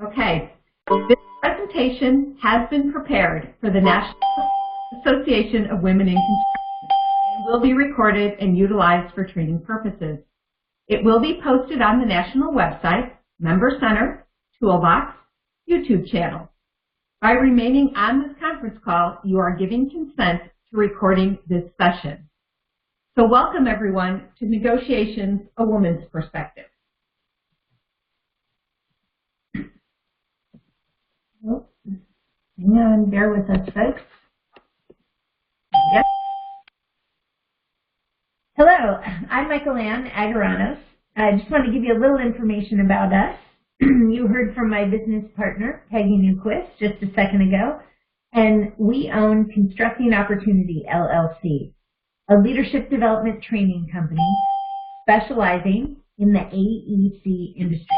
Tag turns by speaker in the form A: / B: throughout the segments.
A: Okay, this presentation has been prepared for the National Association of Women in Construction and will be recorded and utilized for training purposes. It will be posted on the national website, Member Center, Toolbox, YouTube channel. By remaining on this conference call, you are giving consent to recording this session. So welcome everyone to Negotiations, a Woman's Perspective. Oh, hang on, bear with us, folks. Yep. Hello, I'm Michael Ann Agaranos. I just want to give you a little information about us. You heard from my business partner, Peggy Newquist, just a second ago, and we own Constructing Opportunity, LLC, a leadership development training company specializing in the AEC industry.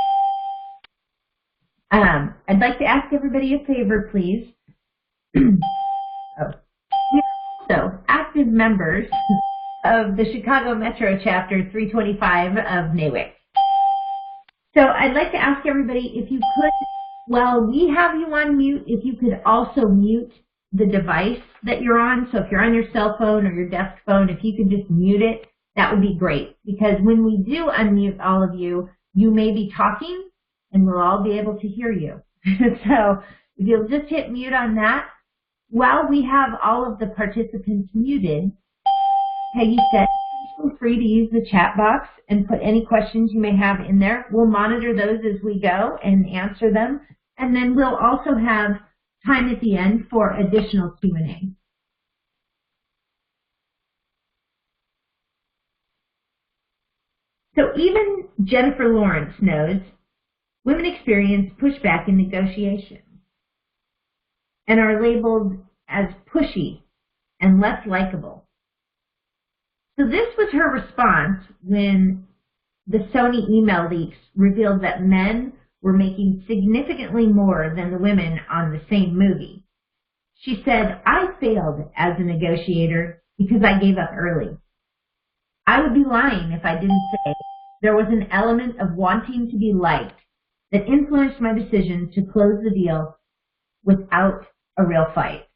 A: I'd like to ask everybody a favor, please. We are also active members of the Chicago Metro Chapter 325 of NAWIC. So I'd like to ask everybody if you could, while we have you on mute, if you could also mute the device that you're on. So if you're on your cell phone or your desk phone, if you could just mute it, that would be great. Because when we do unmute all of you, you may be talking and we'll all be able to hear you. So if you'll just hit mute on that, while we have all of the participants muted, Peggy said, feel free to use the chat box and put any questions you may have in there. We'll monitor those as we go and answer them. And then we'll also have time at the end for additional Q&A. So even Jennifer Lawrence knows women experience pushback in negotiations and are labeled as pushy and less likable. So this was her response when the Sony email leaks revealed that men were making significantly more than the women on the same movie. She said, "I failed as a negotiator because I gave up early. I would be lying if I didn't say there was an element of wanting to be liked that influenced my decision to close the deal without a real fight."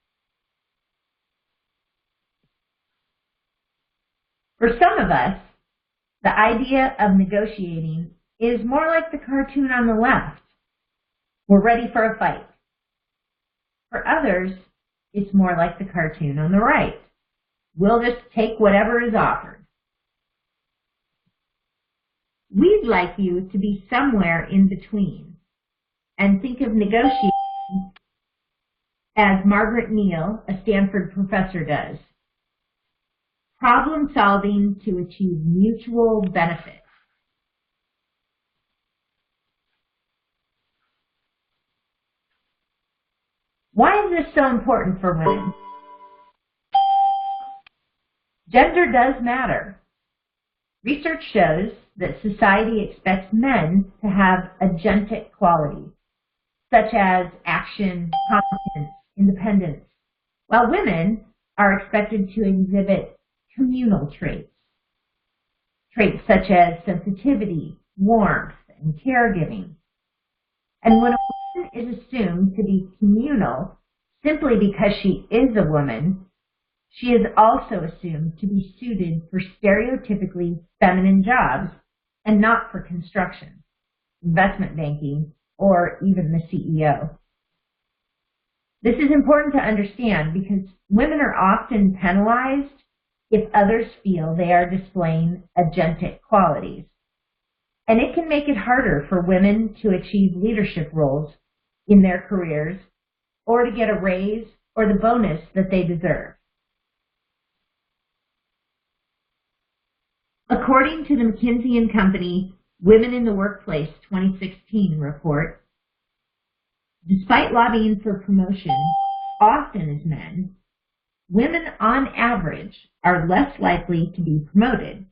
A: For some of us, the idea of negotiating is more like the cartoon on the left. We're ready for a fight. For others, it's more like the cartoon on the right. We'll just take whatever is offered. We'd like you to be somewhere in between and think of negotiating as Margaret Neal, a Stanford professor, does. Problem solving to achieve mutual benefit. Why is this so important for women? Gender does matter. Research shows that society expects men to have agentic qualities, such as action, competence, independence, while women are expected to exhibit communal traits such as sensitivity, warmth, and caregiving. And when a woman is assumed to be communal simply because she is a woman, she is also assumed to be suited for stereotypically feminine jobs and not for construction, investment banking, or even the CEO. This is important to understand because women are often penalized if others feel they are displaying agentic qualities. And it can make it harder for women to achieve leadership roles in their careers or to get a raise or the bonus that they deserve. According to the McKinsey & Company Women in the Workplace 2016 report, despite lobbying for promotion often as men, women on average are less likely to be promoted.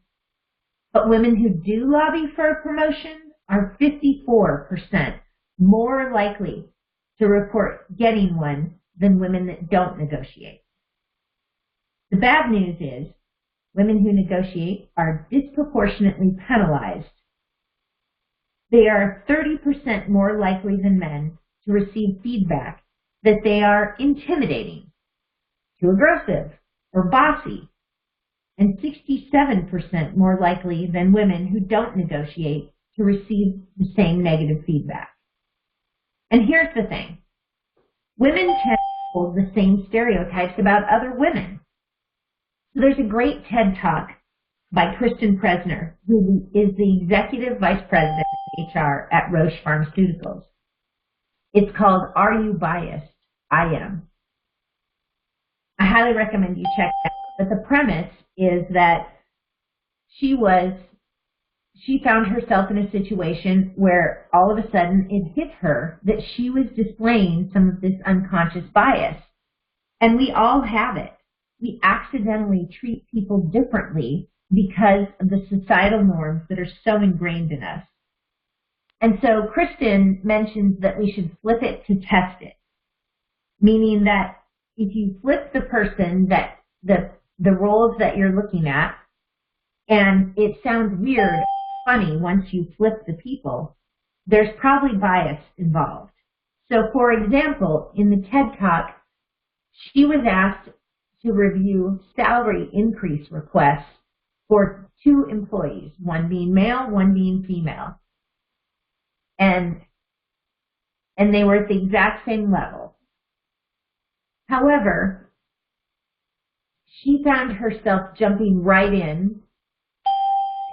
A: But women who do lobby for a promotion are 54% more likely to report getting one than women that don't negotiate. The bad news is women who negotiate are disproportionately penalized they are 30% more likely than men to receive feedback that they are intimidating, too aggressive, or bossy, and 67% more likely than women who don't negotiate to receive the same negative feedback. And here's the thing. Women tend to hold the same stereotypes about other women. So there's a great TED Talk by Kristen Presner, who is the Executive Vice President of HR at Roche Pharmaceuticals. It's called Are You Biased? I Am. I highly recommend you check it out. But the premise is that she found herself in a situation where all of a sudden it hit her that she was displaying some of this unconscious bias. And we all have it. We accidentally treat people differently because of the societal norms that are so ingrained in us. And so Kristen mentions that we should flip it to test it, meaning that if you flip the person that the roles that you're looking at, and it sounds weird, funny once you flip the people, there's probably bias involved. So for example, in the TED Talk, she was asked to review salary increase requests for 2 employees, one being male, one being female. And they were at the exact same level. However, she found herself jumping right in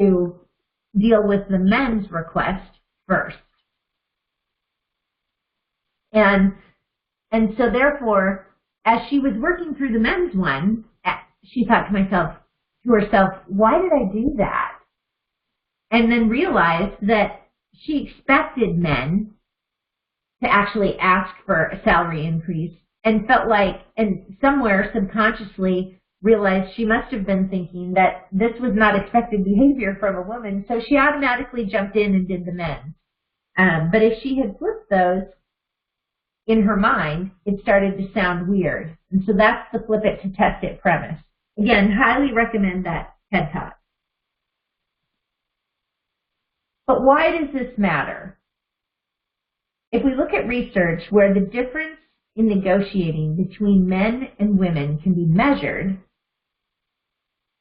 A: to deal with the men's request first. And so therefore, as she was working through the men's one, she thought to herself, why did I do that? And then realized that she expected men to actually ask for a salary increase, and felt like, and somewhere subconsciously realized she must have been thinking that this was not expected behavior from a woman, so she automatically jumped in and did the men. But if she had flipped those in her mind, it started to sound weird. And so that's the flip it to test it premise. Again, highly recommend that TED Talk. But why does this matter? If we look at research where the difference in negotiating between men and women can be measured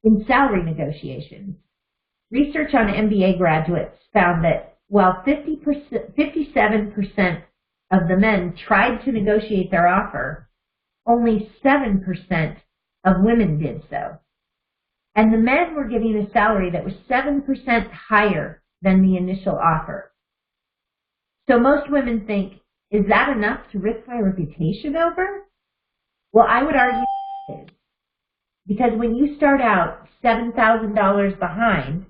A: in salary negotiations, research on MBA graduates found that while 57% of the men tried to negotiate their offer, only 7% of women did so. And the men were getting a salary that was 7% higher than the initial offer. So most women think, is that enough to risk my reputation over? Well, I would argue it is. Because when you start out $7,000 behind,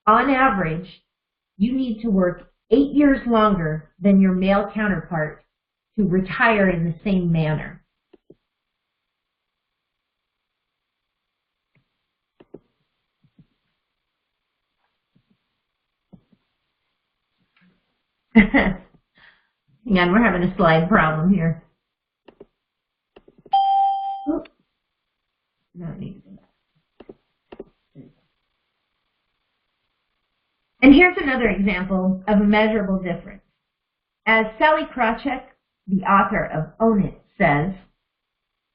A: on average, you need to work 8 years longer than your male counterpart to retire in the same manner. Hang on, we're having a slide problem here. Oops. No, I need to go back. And here's another example of a measurable difference. As Sally Krawcheck, the author of Own It, says,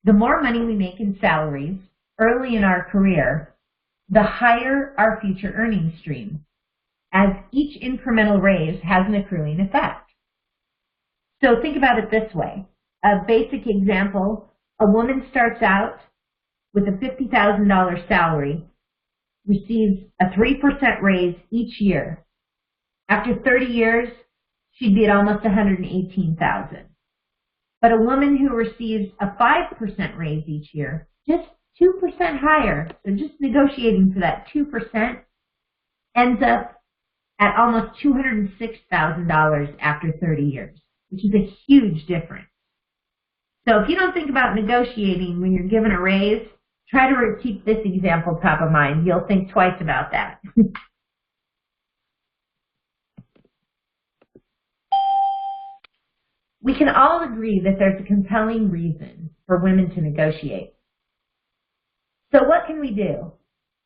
A: the more money we make in salaries early in our career, the higher our future earnings stream, as each incremental raise has an accruing effect. So think about it this way. A basic example, a woman starts out with a $50,000 salary, receives a 3% raise each year. After 30 years, she'd be at almost $118,000. But a woman who receives a 5% raise each year, just 2% higher, so just negotiating for that 2%, ends up at almost $206,000 after 30 years, which is a huge difference. So if you don't think about negotiating when you're given a raise, try to keep this example top of mind. You'll think twice about that. We can all agree that there's a compelling reason for women to negotiate. So what can we do?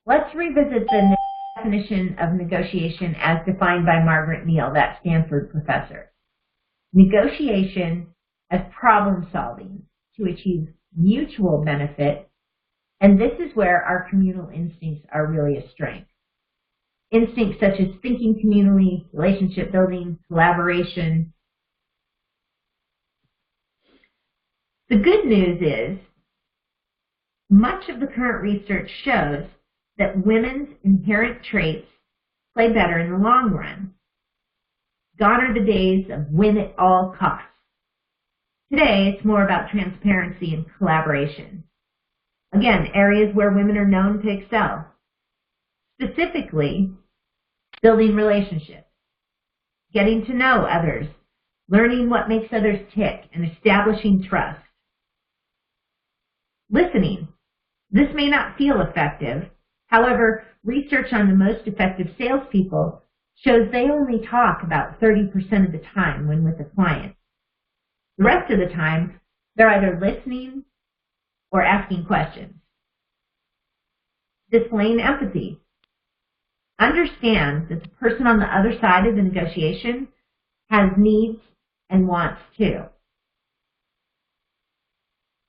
A: Let's revisit the definition of negotiation as defined by Margaret Neal, that Stanford professor. Negotiation as problem solving to achieve mutual benefit, and this is where our communal instincts are really a strength. Instincts such as thinking communally, relationship building, collaboration. The good news is much of the current research shows that women's inherent traits play better in the long run. Gone are the days of win at all costs. Today, it's more about transparency and collaboration. Again, areas where women are known to excel. Specifically, building relationships, getting to know others, learning what makes others tick, and establishing trust. Listening. This may not feel effective. However, research on the most effective salespeople shows they only talk about 30% of the time when with a client. The rest of the time, they're either listening or asking questions. Displaying empathy. Understand that the person on the other side of the negotiation has needs and wants too.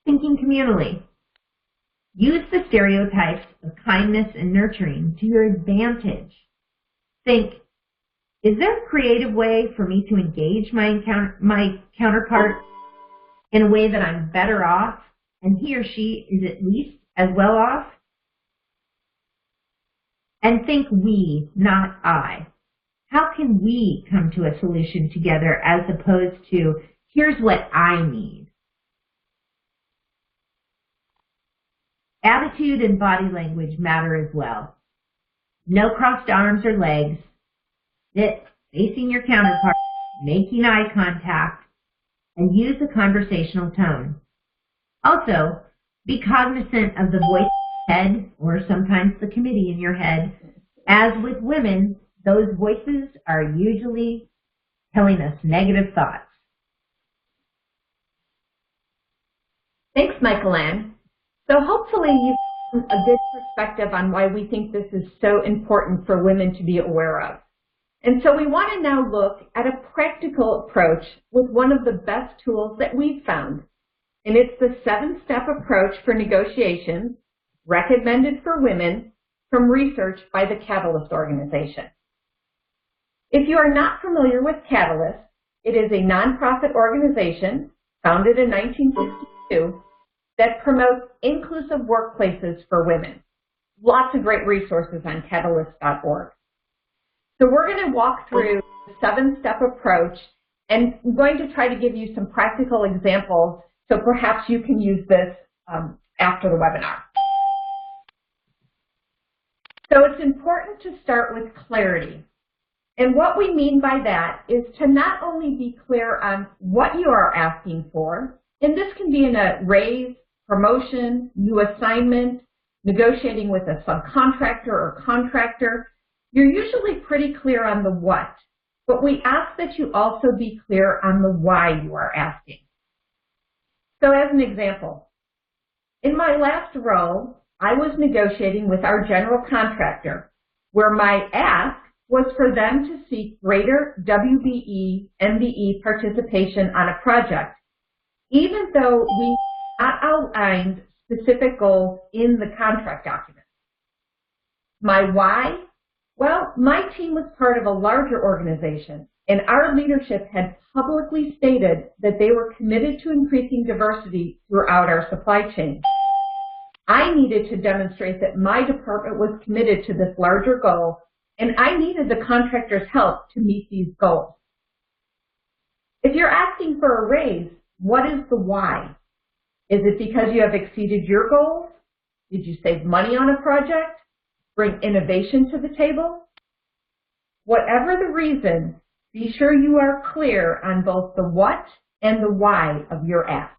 A: Thinking communally. Use the stereotypes of kindness and nurturing to your advantage. Think, is there a creative way for me to engage my counterpart in a way that I'm better off and he or she is at least as well off? And think we, not I. How can we come to a solution together as opposed to, here's what I need? Attitude and body language matter as well. No crossed arms or legs. Sit facing your counterpart, making eye contact, and use a conversational tone. Also, be cognizant of the voice in your head, or sometimes the committee in your head. As with women, those voices are usually telling us negative thoughts.
B: Thanks, Michael Ann. So hopefully you've gotten a good perspective on why we think this is so important for women to be aware of. And so we want to now look at a practical approach with one of the best tools that we've found. And it's the 7-step approach for negotiations recommended for women from research by the Catalyst organization. If you are not familiar with Catalyst, it is a nonprofit organization founded in 1962 that promotes inclusive workplaces for women. Lots of great resources on catalyst.org. So we're going to walk through the 7-step approach, and I'm going to try to give you some practical examples so perhaps you can use this after the webinar. So it's important to start with clarity. And what we mean by that is to not only be clear on what you are asking for, and this can be in a raise, promotion, new assignment, negotiating with a subcontractor or contractor, you're usually pretty clear on the what, but we ask that you also be clear on the why you are asking. So as an example, in my last role, I was negotiating with our general contractor, where my ask was for them to seek greater WBE, MBE participation on a project, even though we not outlined specific goals in the contract document. My why? Well, my team was part of a larger organization, and our leadership had publicly stated that they were committed to increasing diversity throughout our supply chain. I needed to demonstrate that my department was committed to this larger goal, and I needed the contractor's help to meet these goals. If you're asking for a raise, what is the why? Is it because you have exceeded your goals? Did you save money on a project? Bring innovation to the table? Whatever the reason, be sure you are clear on both the what and the why of your ask.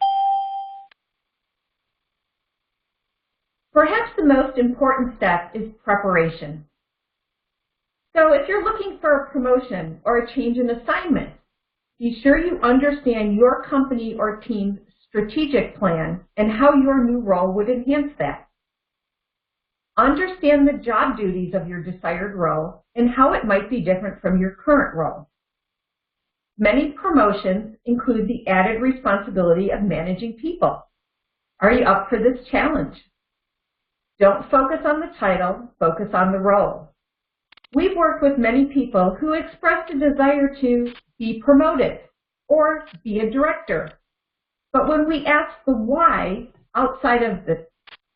B: Perhaps the most important step is preparation. So if you're looking for a promotion or a change in assignment, be sure you understand your company or team's strategic plan and how your new role would enhance that. Understand the job duties of your desired role and how it might be different from your current role. Many promotions include the added responsibility of managing people. Are you up for this challenge? Don't focus on the title, focus on the role. We've worked with many people who expressed a desire to be promoted or be a director. But when we asked the why outside of the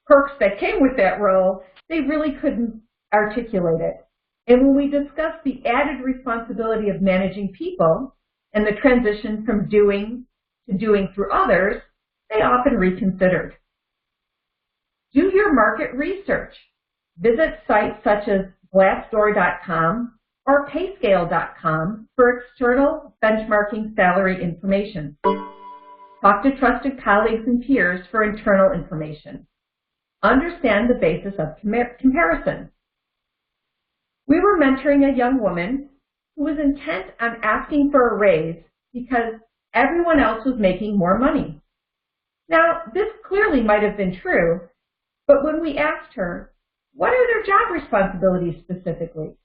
B: perks that came with that role, they really couldn't articulate it. And when we discussed the added responsibility of managing people and the transition from doing to doing through others, they often reconsidered. Do your market research. Visit sites such as Glassdoor.com or Payscale.com for external benchmarking salary information. Talk to trusted colleagues and peers for internal information. Understand the basis of comparison. We were mentoring a young woman who was intent on asking for a raise because everyone else was making more money. Now, this clearly might have been true, but when we asked her, what are their job responsibilities specifically?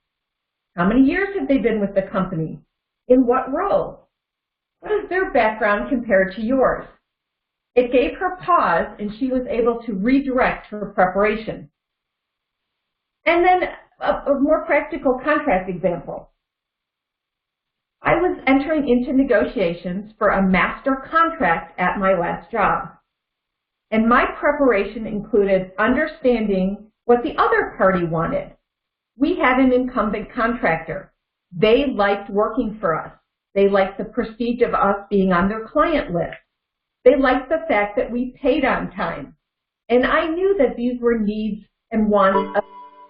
B: How many years have they been with the company? In what role? What is their background compared to yours? It gave her pause, and she was able to redirect her preparation. And then a more practical contract example. I was entering into negotiations for a master contract at my last job. And my preparation included understanding what the other party wanted. We had an incumbent contractor. They liked working for us. They liked the prestige of us being on their client list. They liked the fact that we paid on time. And I knew that these were needs and wants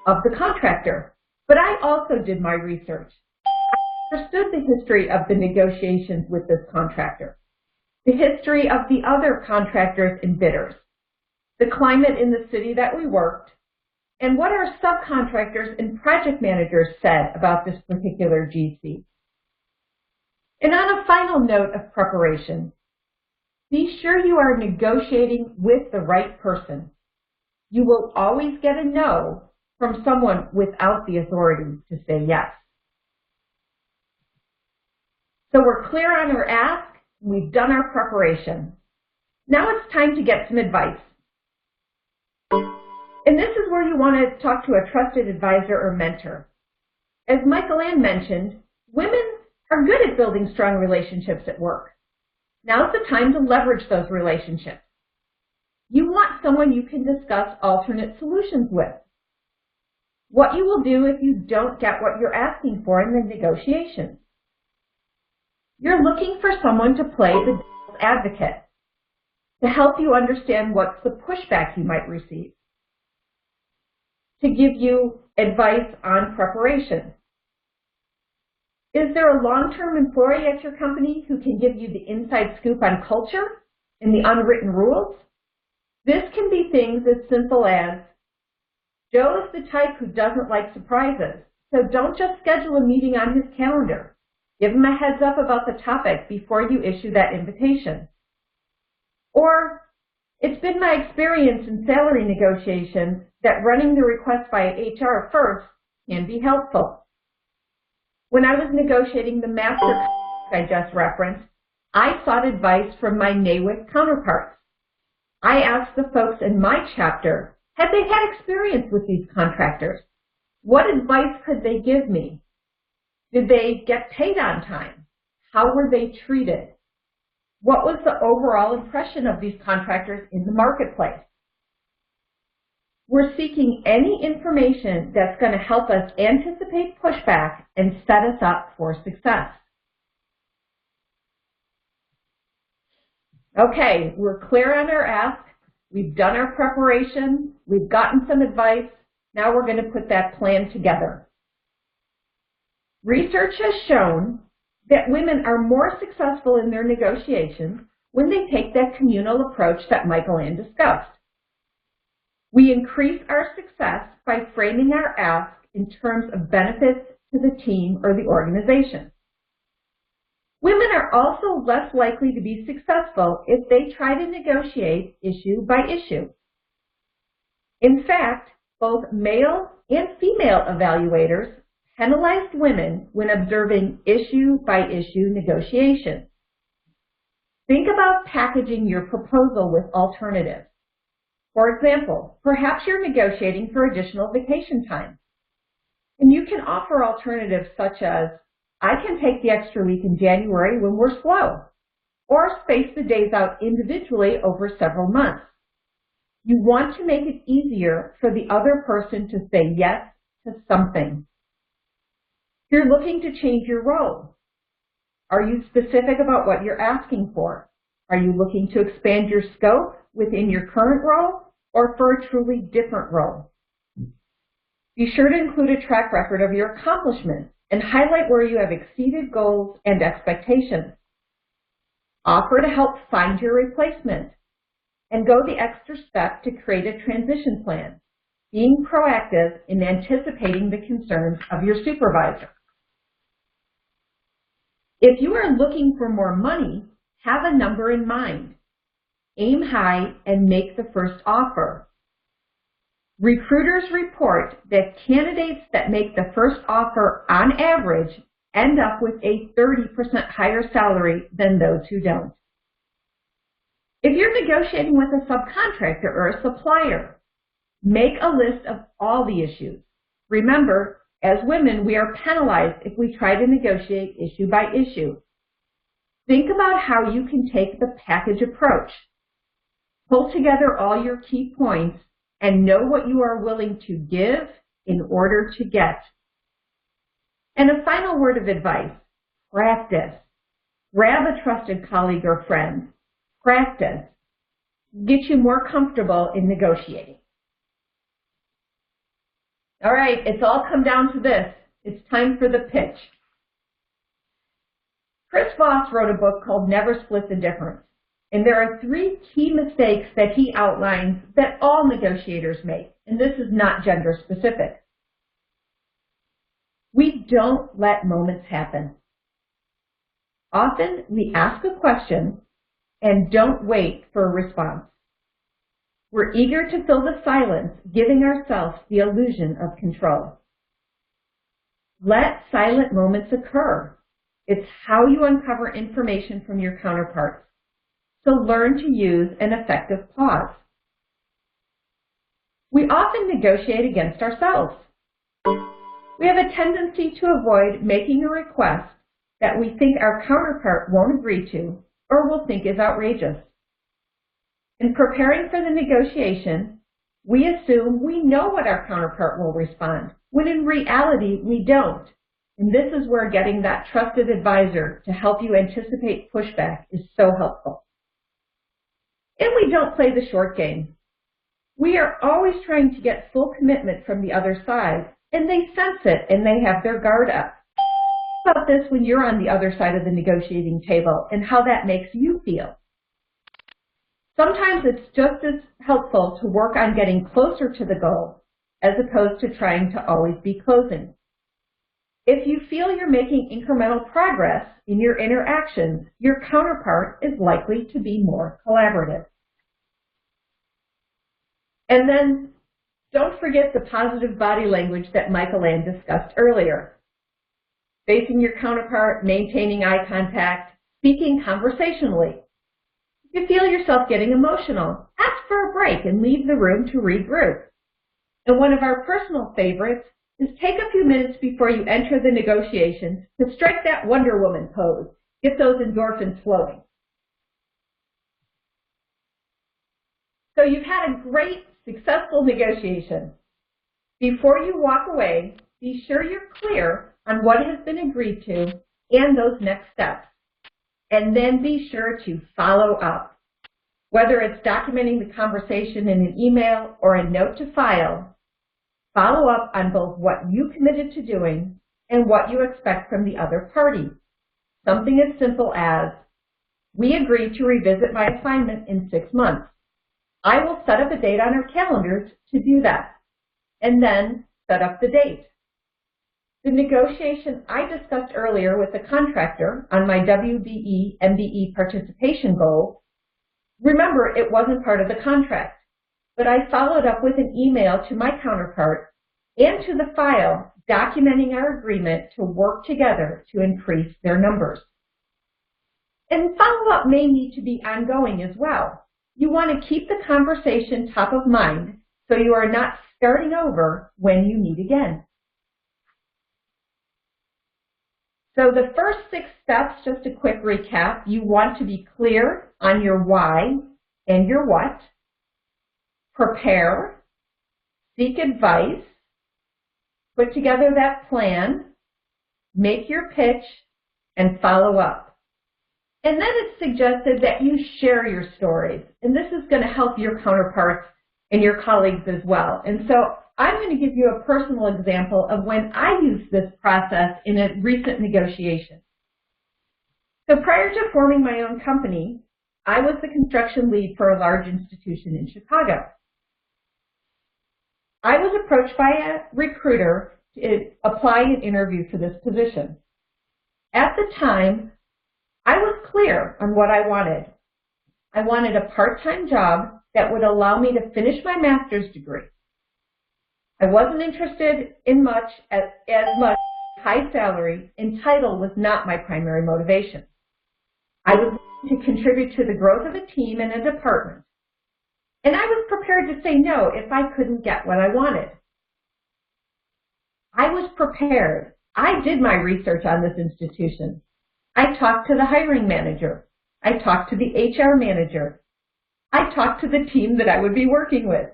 B: of the contractor. But I also did my research. I understood the history of the negotiations with this contractor, the history of the other contractors and bidders, the climate in the city that we worked, and what our subcontractors and project managers said about this particular GC. And on a final note of preparation, be sure you are negotiating with the right person. You will always get a no from someone without the authority to say yes. So we're clear on our ask, we've done our preparation. Now it's time to get some advice. And this is where you want to talk to a trusted advisor or mentor. As Michael Ann mentioned, women are good at building strong relationships at work. Now's the time to leverage those relationships. You want someone you can discuss alternate solutions with. What you will do if you don't get what you're asking for in the negotiations. You're looking for someone to play the devil's advocate, to help you understand what's the pushback you might receive, to give you advice on preparation. Is there a long-term employee at your company who can give you the inside scoop on culture and the unwritten rules? This can be things as simple as, Joe is the type who doesn't like surprises, so don't just schedule a meeting on his calendar. Give him a heads up about the topic before you issue that invitation. Or, it's been my experience in salary negotiations that running the request by HR first can be helpful. When I was negotiating the master contract I just referenced, I sought advice from my NAWIC counterparts. I asked the folks in my chapter, had they had experience with these contractors? What advice could they give me? Did they get paid on time? How were they treated? What was the overall impression of these contractors in the marketplace? We're seeking any information that's going to help us anticipate pushback and set us up for success. Okay, we're clear on our ask. We've done our preparation. We've gotten some advice. Now we're going to put that plan together. Research has shown that women are more successful in their negotiations when they take that communal approach that Michael Ann discussed. We increase our success by framing our ask in terms of benefits to the team or the organization. Women are also less likely to be successful if they try to negotiate issue by issue. In fact, both male and female evaluators penalized women when observing issue-by-issue negotiations. Think about packaging your proposal with alternatives. For example, perhaps you're negotiating for additional vacation time. And you can offer alternatives such as, I can take the extra week in January when we're slow, or space the days out individually over several months. You want to make it easier for the other person to say yes to something. You're looking to change your role. Are you specific about what you're asking for? Are you looking to expand your scope within your current role or for a truly different role? Be sure to include a track record of your accomplishments and highlight where you have exceeded goals and expectations. Offer to help find your replacement and go the extra step to create a transition plan, being proactive in anticipating the concerns of your supervisor. If you are looking for more money, have a number in mind. Aim high and make the first offer. Recruiters report that candidates that make the first offer on average end up with a 30% higher salary than those who don't. If you're negotiating with a subcontractor or a supplier, make a list of all the issues. Remember, as women, we are penalized if we try to negotiate issue by issue. Think about how you can take the package approach. Pull together all your key points and know what you are willing to give in order to get. And a final word of advice, practice. Grab a trusted colleague or friend. Practice. Get you more comfortable in negotiating. All right, it's all come down to this. It's time for the pitch. Chris Voss wrote a book called Never Split the Difference. And there are 3 key mistakes that he outlines that all negotiators make. And this is not gender specific. We don't let moments happen. Often we ask a question and don't wait for a response. We're eager to fill the silence, giving ourselves the illusion of control. Let silent moments occur. It's how you uncover information from your counterparts. So learn to use an effective pause. We often negotiate against ourselves. We have a tendency to avoid making a request that we think our counterpart won't agree to or will think is outrageous. In preparing for the negotiation, we assume we know what our counterpart will respond, when in reality we don't. And this is where getting that trusted advisor to help you anticipate pushback is so helpful. And we don't play the short game. We are always trying to get full commitment from the other side, and they sense it and they have their guard up. Think about this when you're on the other side of the negotiating table and how that makes you feel. Sometimes it's just as helpful to work on getting closer to the goal as opposed to trying to always be closing. If you feel you're making incremental progress in your interactions, your counterpart is likely to be more collaborative. And then don't forget the positive body language that Michael Ann discussed earlier. Facing your counterpart, maintaining eye contact, speaking conversationally. If you feel yourself getting emotional, ask for a break and leave the room to regroup. And one of our personal favorites is take a few minutes before you enter the negotiations to strike that Wonder Woman pose. Get those endorphins flowing. So you've had a great, successful negotiation. Before you walk away, be sure you're clear on what has been agreed to and those next steps. And then be sure to follow up. Whether it's documenting the conversation in an email or a note to file, follow up on both what you committed to doing and what you expect from the other party. Something as simple as, we agreed to revisit my assignment in 6 months. I will set up a date on our calendars to do that, and then set up the date. The negotiation I discussed earlier with the contractor on my WBE-MBE participation goal, remember, it wasn't part of the contract. but I followed up with an email to my counterpart and to the file documenting our agreement to work together to increase their numbers. And follow-up may need to be ongoing as well. You want to keep the conversation top of mind so you are not starting over when you meet again. So the first 6 steps, just a quick recap, you want to be clear on your why and your what, prepare, seek advice, put together that plan, make your pitch, and follow up. And then it's suggested that you share your stories, and this is going to help your counterparts and your colleagues as well. And so I'm going to give you a personal example of when I used this process in a recent negotiation. So prior to forming my own company, I was the construction lead for a large institution in Chicago. I was approached by a recruiter to apply and interview for this position. At the time, I was clear on what I wanted. I wanted a part-time job that would allow me to finish my master's degree. I wasn't interested in as much high salary, and title was not my primary motivation. I was willing to contribute to the growth of a team and a department. And I was prepared to say no if I couldn't get what I wanted. I was prepared. I did my research on this institution. I talked to the hiring manager. I talked to the HR manager. I talked to the team that I would be working with.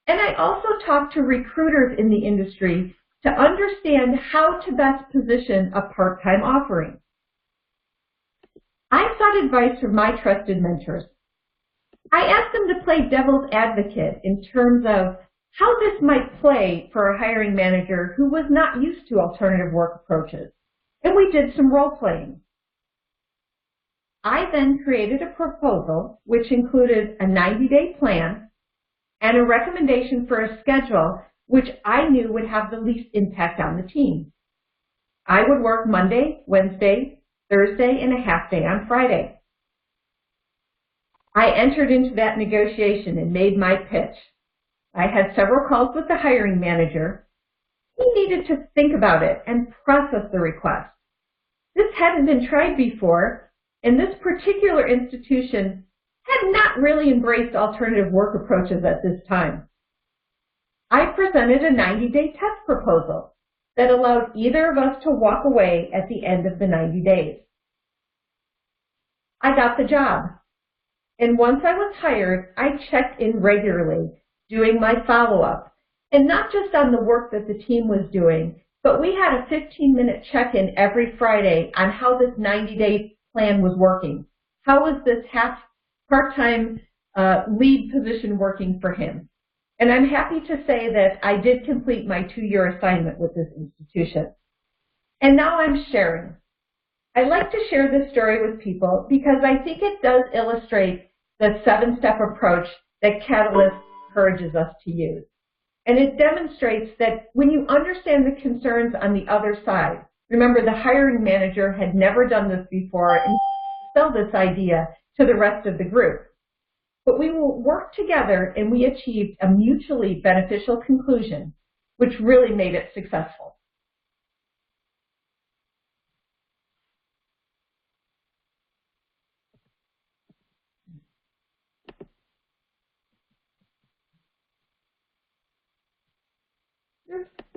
B: And I also talked to recruiters in the industry to understand how to best position a part-time offering. I sought advice from my trusted mentors. I asked them to play devil's advocate in terms of how this might play for a hiring manager who was not used to alternative work approaches, and we did some role-playing. I then created a proposal which included a 90-day plan and a recommendation for a schedule which I knew would have the least impact on the team. I would work Monday, Wednesday, Thursday, and a half day on Friday. I entered into that negotiation and made my pitch. I had several calls with the hiring manager. He needed to think about it and process the request. This hadn't been tried before, and this particular institution had not really embraced alternative work approaches at this time. I presented a 90-day test proposal that allowed either of us to walk away at the end of the 90 days. I got the job. And once I was hired, I checked in regularly, doing my follow-up, and not just on the work that the team was doing, but we had a 15-minute check-in every Friday on how this 90-day plan was working. How was this part-time lead position working for him? And I'm happy to say that I did complete my 2-year assignment with this institution. And now I'm sharing. I like to share this story with people because I think it does illustrate the 7-step approach that Catalyst encourages us to use. And it demonstrates that when you understand the concerns on the other side, remember the hiring manager had never done this before and sell this idea to the rest of the group. But we will work together and we achieved a mutually beneficial conclusion, which really made it successful.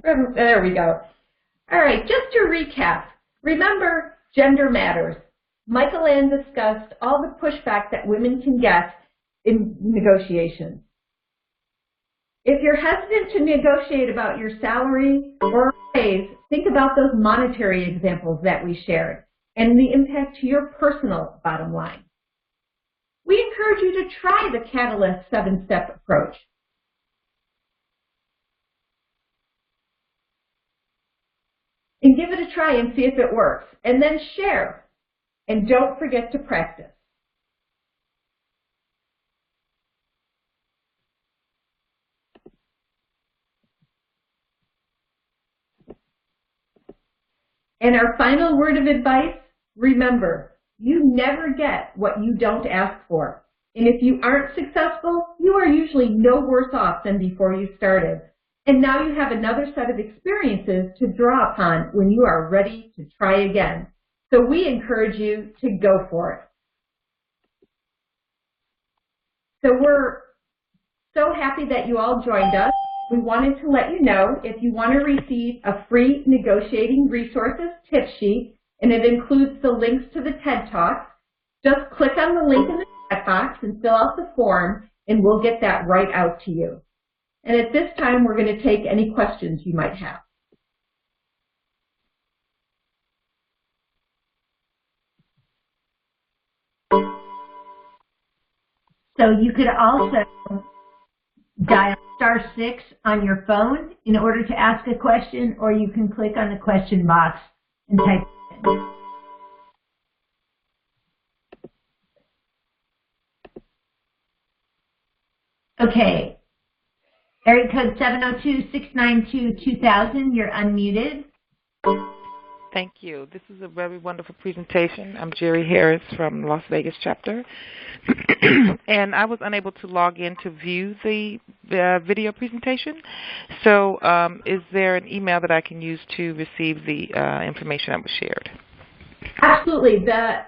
B: There we go. All right, just to recap, remember gender matters. Michael Ann discussed all the pushback that women can get in negotiations. If you're hesitant to negotiate about your salary or raise, think about those monetary examples that we shared and the impact to your personal bottom line. We encourage you to try the Catalyst 7-step approach. And give it a try and see if it works. And then share. And don't forget to practice. And our final word of advice, remember, you never get what you don't ask for. And if you aren't successful, you are usually no worse off than before you started. And now you have another set of experiences to draw upon when you are ready to try again. So we encourage you to go for it. So we're so happy that you all joined us. We wanted to let you know if you want to receive a free negotiating resources tip sheet, and it includes the links to the TED Talks, just click on the link in the chat box and fill out the form, and we'll get that right out to you. And at this time, we're going to take any questions you might have.
A: So you could also dial *6 on your phone in order to ask a question, or you can click on the question box and type it in. Okay. Area code 702-692-2000, you're unmuted.
C: Thank you. This is a very wonderful presentation. I'm Jerry Harris from Las Vegas chapter. And I was unable to log in to view the video presentation. So is there an email that I can use to receive the information that was shared?
B: Absolutely. The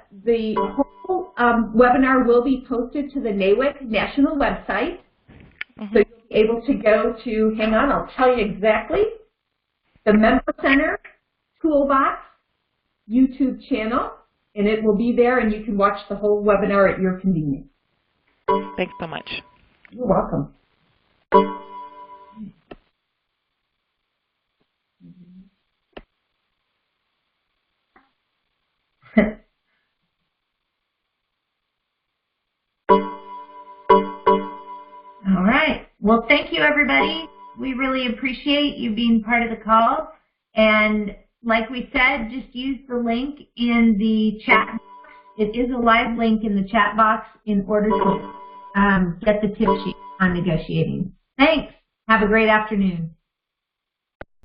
B: whole webinar will be posted to the NAWIC national website. So you'll be able to go to, hang on, I'll tell you exactly, the Member Center Toolbox YouTube channel, and it will be there, and you can watch the whole webinar at your convenience.
C: Thanks so much.
B: You're welcome.
A: All right. Well, thank you, everybody. We really appreciate you being part of the call. And like we said, just use the link in the chat box. It is a live link in the chat box in order to get the tip sheet on negotiating. Thanks. Have a great afternoon.